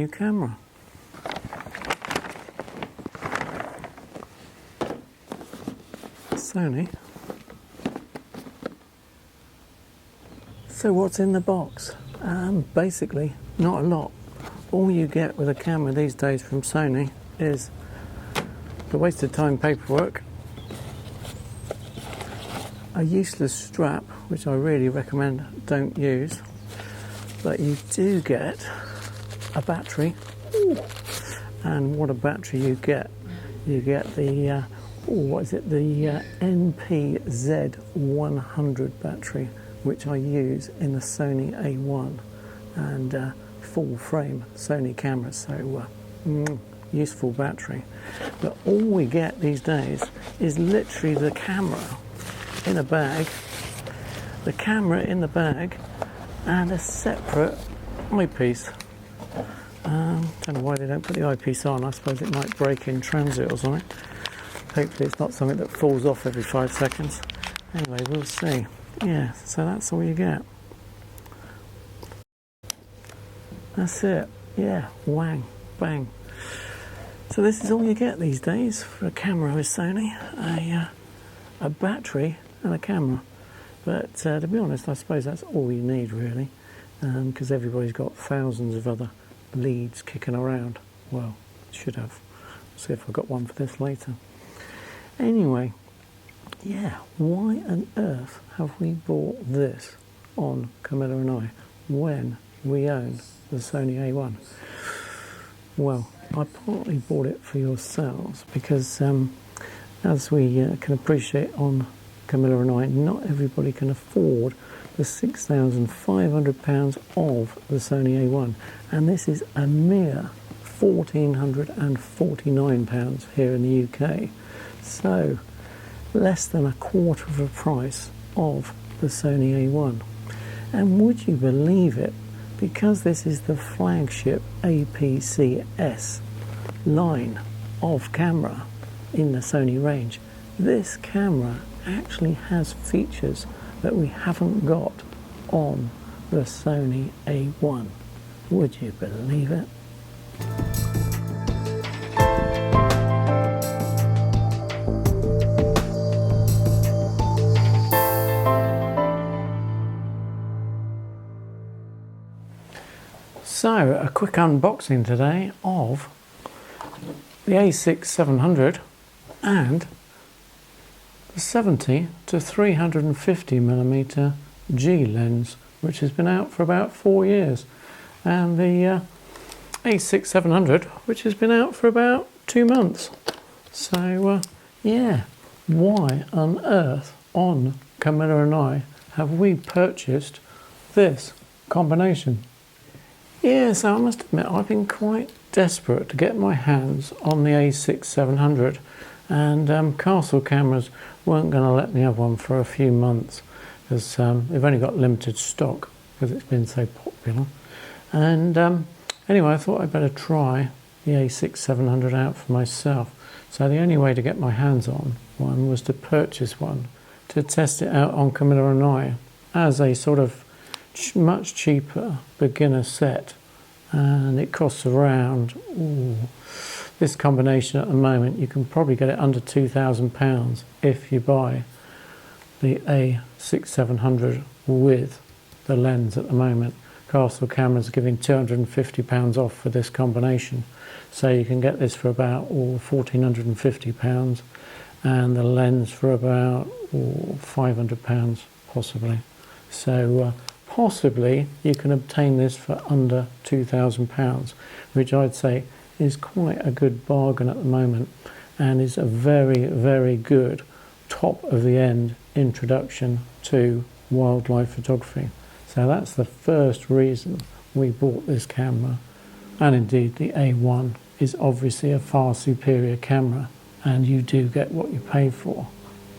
new camera. Sony. So what's in the box? Basically, not a lot. All you get with a camera these days from Sony is the wasted time paperwork, a useless strap, which I really recommend don't use, but you do get a battery. And what a battery you get the what is it, the NPZ100 battery, which I use in the Sony A1 and full frame Sony cameras, so useful battery. But all we get these days is literally the camera in a bag, and a separate eyepiece. Don't know why they don't put the eyepiece on. I suppose it might break in transit or something. Hopefully it's not something that falls off every 5 seconds. Anyway, we'll see. Yeah, so that's all you get. That's it. Yeah, whang, bang. So this is all you get these days for a camera with Sony. A battery and a camera. But to be honest, I suppose that's all you need really, because everybody's got thousands of other leads kicking around. Well, should have. See if I've got one for this later. Anyway, yeah, why on earth have we bought this on Camilla and I when we own the Sony A1? Well, I partly bought it for yourselves because as we can appreciate on Camilla and I, not everybody can afford the £6,500 of the Sony A1, and this is a mere £1,449 here in the UK. So, less than a quarter of the price of the Sony A1. And would you believe it, because this is the flagship APC-S line of camera in the Sony range, this camera actually has features that we haven't got on the Sony A1. Would you believe it? So, a quick unboxing today of the A6700 and the 70 to 350mm G lens, which has been out for about 4 years, and the A6700, which has been out for about 2 months. So, yeah, why on earth on Camilla and I have we purchased this combination? Yeah, so I must admit I've been quite desperate to get my hands on the A6700, and Castle Cameras weren't going to let me have one for a few months because they've only got limited stock because it's been so popular. And anyway, I thought I'd better try the A6700 out for myself. So the only way to get my hands on one was to purchase one to test it out on Camilla and I as a sort of much cheaper beginner set, and it costs around this combination at the moment you can probably get it under £2,000 if you buy the A6700 with the lens at the moment. Castle Cameras are giving £250 off for this combination, so you can get this for about £1,450 and the lens for about £500 possibly. So possibly you can obtain this for under £2,000, which I'd say is quite a good bargain at the moment, and is a very, very good top of the end introduction to wildlife photography. So that's the first reason we bought this camera. And indeed the A1 is obviously a far superior camera, and you do get what you pay for.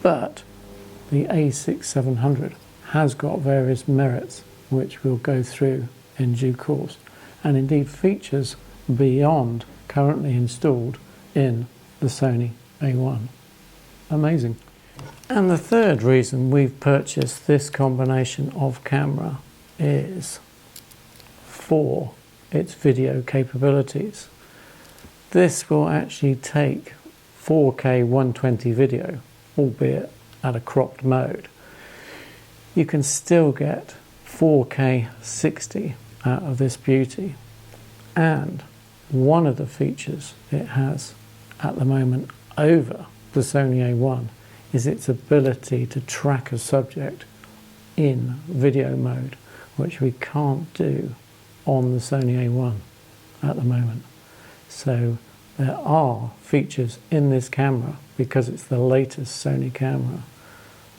But the A6700 has got various merits which we'll go through in due course, and indeed features beyond currently installed in the Sony A1. Amazing. And the third reason we've purchased this combination of camera is for its video capabilities. This will actually take 4K 120 video, albeit at a cropped mode. You can still get 4K 60 out of this beauty, and one of the features it has at the moment over the Sony A1 is its ability to track a subject in video mode, which we can't do on the Sony A1 at the moment. So there are features in this camera, because it's the latest Sony camera,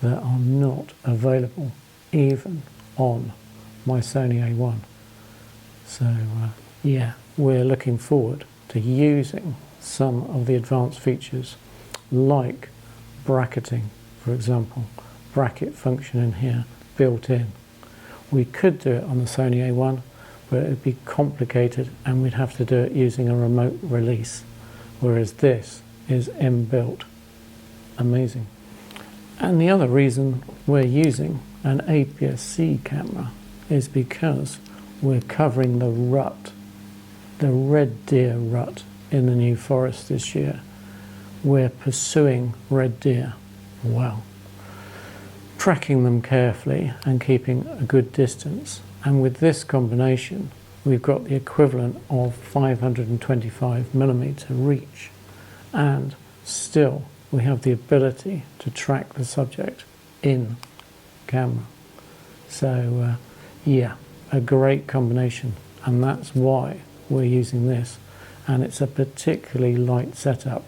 that are not available even on my Sony A1. So yeah, we're looking forward to using some of the advanced features like bracketing, for example, bracket function in here built in. We could do it on the Sony A1, but it would be complicated and we'd have to do it using a remote release, whereas this is inbuilt. Amazing. And the other reason we're using an APS-C camera is because we're covering the rut, the red deer rut in the New Forest this year. We're pursuing red deer well, tracking them carefully and keeping a good distance. And with this combination, we've got the equivalent of 525mm reach, and still we have the ability to track the subject in camera. So yeah, a great combination, and that's why we're using this. And it's a particularly light setup,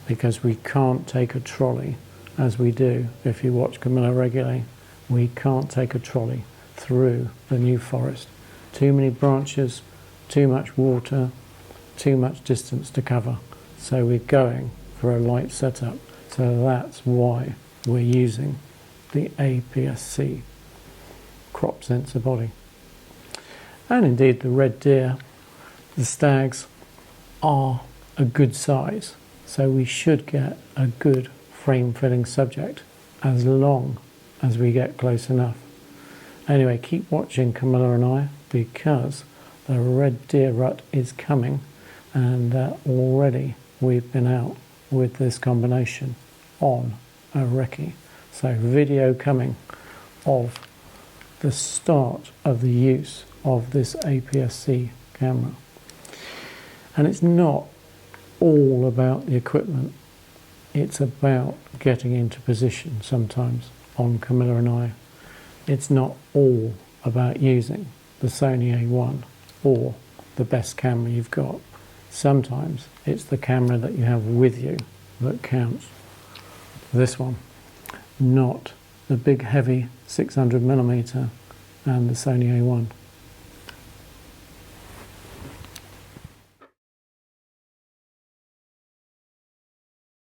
because we can't take a trolley, as we do if you watch Camilla regularly. We can't take a trolley through the New Forest. Too many branches, too much water, too much distance to cover. So we're going for a light setup. So that's why we're using the APS-C crop sensor body. And indeed the red deer, the stags, are a good size. So we should get a good frame filling subject as long as we get close enough. Anyway, keep watching Camilla and I, because the red deer rut is coming, and already we've been out with this combination on a recce. So video coming of the start of the use of this APS-C camera. And it's not all about the equipment, it's about getting into position sometimes on Camilla and I. It's not all about using the Sony A1 or the best camera you've got. Sometimes it's the camera that you have with you that counts. This one, not the big heavy 600mm and the Sony A1.